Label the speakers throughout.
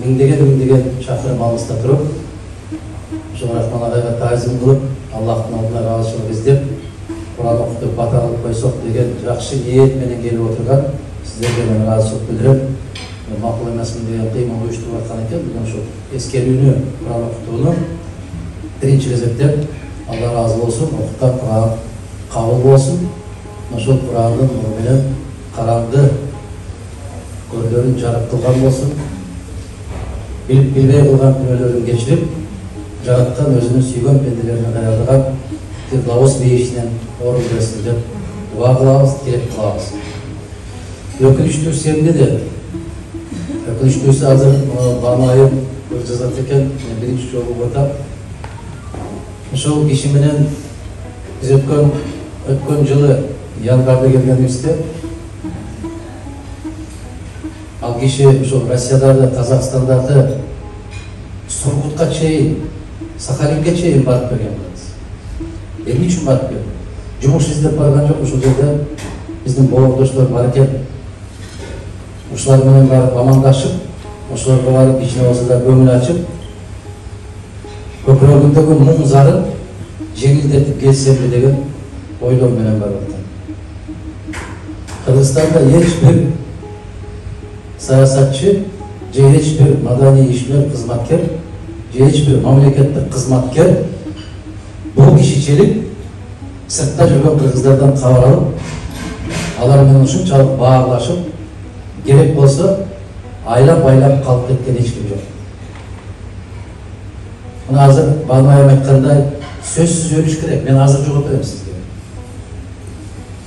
Speaker 1: миңдеген шақырым алыста тұрып, ошо Рахман агайга таазим кылып, Аллахтын алдына ыраазычылык издеп, Куран окутуп бата кылып койсок деген жакшы ниет менен келип отурган сиздерге мен ыраазычылык билдирем. Макул эмесмин деген кыймыл уюштуруп аткан экен. Бүгүн ошо эскерүүнү, Куран окутууну биринчи кезекте Алла ыраазы болсун, окуткан Куран кабыл болсун. Ошол Курандын нуру менен караңгы көрлөрүн жарык кылган болсун. Билбей кылган күнөөлөрүн кечирип, жараткан өзүнүн сүйгөн пенделерине даярдаган Фирдавус бейишинен орун берсин деп дуа кылабыз, тилек кылабыз. Өкүнүчтүүсү эмне де? Өкүнүчтүүсү азыр Бanu айым жазат экен, биринчи жолу атап. Ошол киши менен биз өткөн жылы январда келгенибизде ал киши ошол Россиядагы, Казакстандагы Сургутка чейин, Сахалинге чейин барып келген болобуз. Эмне үчүн барып келди? Жумуш издеп барган жок, ушул жерде биздин боордоштор бар экен. Ушулар менен барып амандашып, ошолорго барып кичине болсо да көңүл ачып, көкүрөгүндөгү муң зарын жеңилдетип келсемби деген ойлоо менен барып атам. Кыргызстанда эч бир саясатчы, же эч бир маданий ишмер, кызматкер, же эч бир мамлекеттик кызматкер бул кишичелик сыртта жүргөн кыргыздардан кабар алып, алар менен ушунчалык баарлашып, керек болсо айлап калып кеткен эч ким жок. Мына азыр Бanu айым айткандай сөзсүз өлүш керек. Мен азыр жооп берем сизге.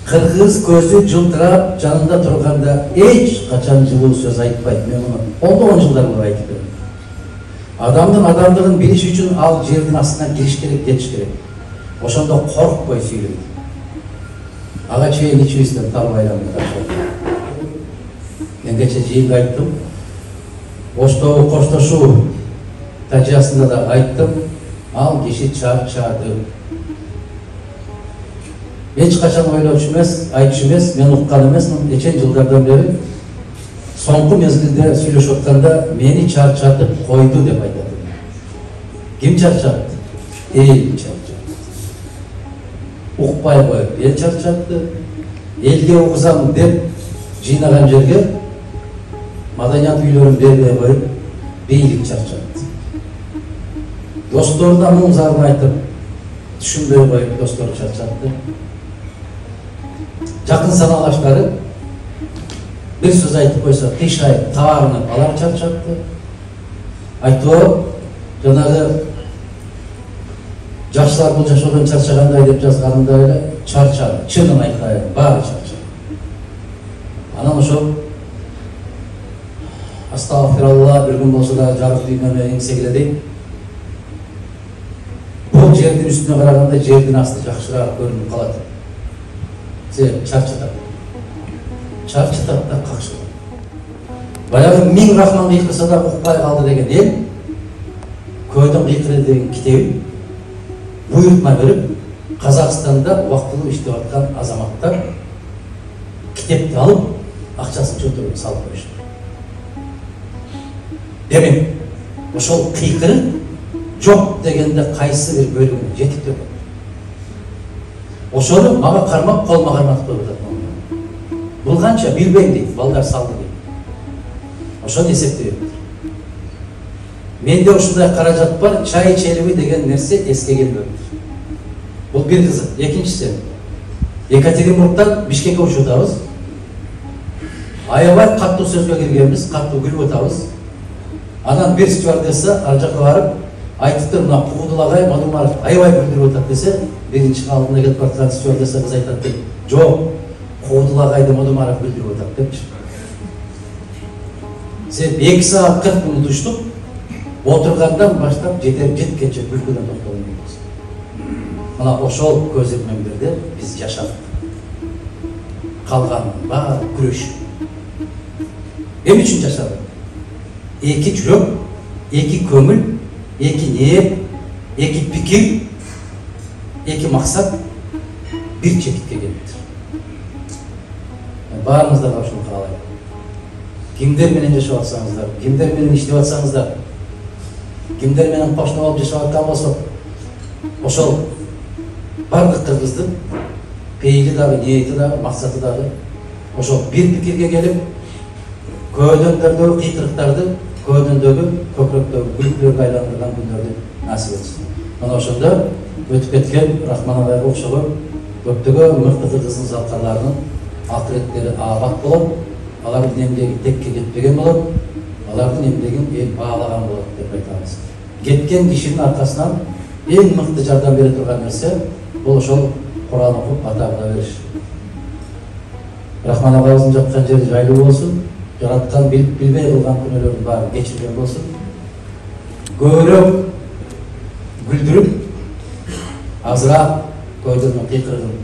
Speaker 1: Кыргыз көзү жылтырап жанында турганда эч качан жылуу сөз айтпайт. Мен муну 10 жылдар бұрын айтып берем. Адамдын адамдыгын билиш үчүн ал жердин астына кириш керек, кетиш керек. Ошондо коркпой сүйлөйт. Ага чейин ичибизден табайланып калат. Мен кече жыйынга айттым. Оштогу коштошуу тажиясында да айттым. Ал киши чарчады. Эч качан ойлочу эмес, айтчу эмес, мен уккан эмесмин. Нече жылдардан бери соңку мезгилде сүйлөшүп атканда мени чарчатып койду деп айтат. Ким чарчатты? Эл чарчатты. Укпай коюп эл чарчатты. Элге угузам деп жыйнаган жерге маданият үйлөрүн бербей коюп бийлик чарчатты. Досторуна муң зарын айтып түшүнбөй коюп достору чарчатты. Жакын саналаштары bir söz aytıp koysa kıyşayıp tağarını alar çarçattı. Aytoo janağı jaşlar bu jaşodan çarçaganday dep жазганында эле çarçadı. Çınын aytayım, bari çarçadı. Anam ошо Astagfirullah bir gün bolsa da жарык дүйнөнө эңсегиледей. Бул жердин үстүнө караганда жердин асты жакшыраак көрүнүп калат. Чарчатат. Чарчатат да какшылат. Баягы миң рахман кыйкырса да укпай калды деген эл көйдөн кыйкырды деген китебин буйрутма берип Казакстанда убактылуу иштеп аткан азаматтар китепти алып акчасын чөтүрүп салып коюшту. Демек ошол кыйкырык жок дегенде кайсы бир бөлүгүнө жетип деп. Ошону мага кармап колума карматып коюп атат. Бул канча билбейм дейт, балдар салды дейт. Ошону эсептеп атат. Менде ушундай каражат бар, чай ичелиби деген нерсе эске келбейт. Бул бир кызык. Экинчиси, Екатеринбургдан Бишкекке учуп атабыз. Аябай каттуу сөзгө киргенбиз, каттуу күлүп атабыз. Анан бир стюардесса ар жакка барып айтыптыр, мына Куудулагай Мадумаров аябай күлдүрүп атат десе, биринчи алдына келип бараткан стюардесса кыз айтат дейт. Жок, Куудулагайды Мадумаров күлдүрүп атат депчи. Сен 2 saat 40 мүнөт учтук. Отургандан баштап жеткенче күлкүдөн токтогон эмес. Мына ошол көзөмөн бирде биз жашадык. Калганын баары күрөш. Эмне үчүн жашадык? Эки жүрөк, эки көңүл, эки ниет, эки пикир, эки максат бир чекитке келиптир. Баарыңыздарга ушуну каалайм. Кимдер менен жашап атсаңыздар, кимдер менен иштеп атсаңыздар, кимдер менен кошуна болуп жашап аткан болсок, ошол бардык кыргыздын пейили дагы, ниети дагы, максаты дагы ошол бир пикирге келип, көйдөндөрдөгү кыйкырыктарды көйдөндөгү, көкүрөктөгү күлкүлөргө айландырган күндөрдү насип этсин. Мына ошондо өтүп кеткен Рахман агайга окшогон көптөгөн мыкты кыргыздын залкарларынын акыреттери абат болот, алардын эмгеги текке кетпеген болот, алардын эмгегин эл баалаган болот деп айтабыз. Кеткен кишинин аркасынан эң мыкты жардам бере турган нерсе бул ошол Кур'ан окуп ата кыла бериш. Рахман агайыбыздын жаткан жери жайлуу болсун, жараткан билбей кылган күнөөлөрдүн баарын кечирген болсун. Көбүрөөк күлдүрүп, азыраак көйдөрдүн кыйкырыгын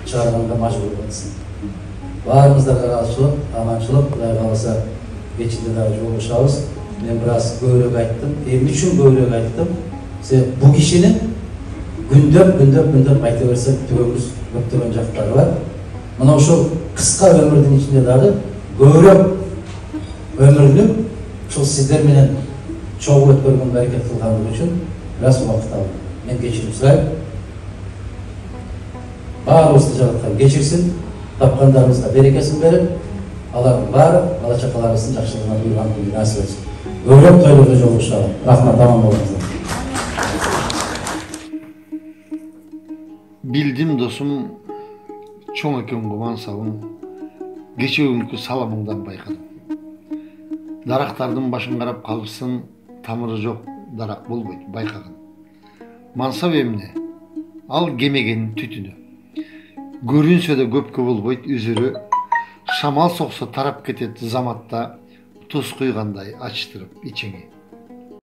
Speaker 1: чыгарганга мажбур болсун. Баарыңыздарга ыраазычылык, аманчылык, Кудай кааласа кечинде дагы жолугушабыз. Мен бир аз көбүрөөк айттым. Эмне үчүн көбүрөөк айттым? Себеби бул кишинин күндөп айта берсек түгөбүз көптөгөн жактары бар. Мына ошол кыска өмүрдүн ичинде дагы көбүрөөк өмүрүнү ушул сиздер менен чогуу өткөргөнгө аракет кылганлыгы үчүн бир аз убакыт алдым. Мен кечирим сурайм. Баарыбызды жараткан кечирсин, тапкандарыбызга берекесин берип, алардын баары бала чакаларыбыздын жакшылыгына буйруган күнү насип этсин. Көбүрөөк тойлордо жолугушалы. Рахмат, аман болуңуздар.
Speaker 2: Bildim dostum, çoğun eкен mansabın, geçeğinkü salamından baykadım. Daraqtardın başın qarap kalırsın, tamırı жоқ, darak bolboydu, baykagın. Mansab emne, al gemegen tütünü. Görünse de köpkö bolboydu, üzürü, şamal soqsa tarap ketet zamatta, tuz kuyganday açtırıp içini.